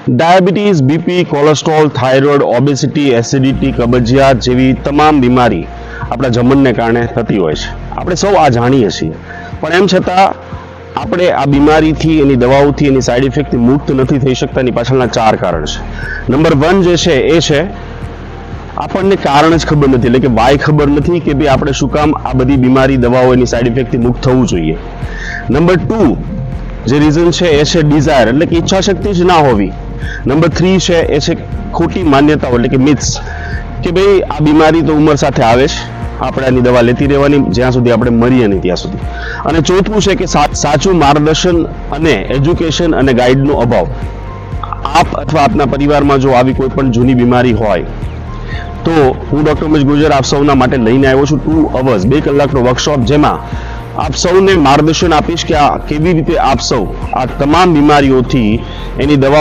Diabetes, BP, cholesterol, thyroid, obesity, acidity, કબજિયાત જેવી તમામ બીમારી આપણા જમણને કારણે થતી હોય છે. આપણે સૌ આ જાણીએ છીએ, પણ એમ છતાં આપણે આ બીમારીથી, એની દવાઓથી, એની સાઈડ ઇફેક્ટથી મુક્ત નથી થઈ શકતા. એની પાછળના 4 કારણ છે. નંબર 1 જે છે એ છે આપણને કારણ જ ખબર નથી, એટલે કે વાય ખબર નથી કે ભાઈ આપણે શું કામ આ બધી બીમારી, દવાઓ, એની સાઈડ ઇફેક્ટથી મુક્ત થવું જોઈએ. નંબર 2 જે રીઝન છે એ છે ડિઝાયર, એટલે કે ઈચ્છા શક્તિ જ ના હોવી. નંબર 3 છે એ છે ખોટી માન્યતાઓ, એટલે કે મિથ્સ, કે ભાઈ આ બીમારી તો ઉંમર સાથે આવે છે, આપણે આની દવા લેતી રહેવાની જ્યાં સુધી આપણે મરીએ નહીં ત્યાં સુધી. અને ચોથું છે કે સાચું માર્ગદર્શન અને એજ્યુકેશન અને ગાઈડનો અભાવ. આપ અથવા આપના પરિવારમાં જો આવી કોઈ પણ જૂની બીમારી હોય તો હું ડૉક્ટર ઉમેશ ગુર્જર આપ સૌના માટે લઈને આવ્યો છું 2 hours 2 કલાકનો વર્કશોપ, જેમાં આપ સૌને માર્ગદર્શન આપીશ કે આ કેવી રીતે આપ સૌ આ તમામ બીમારીઓથી એની દવાઓ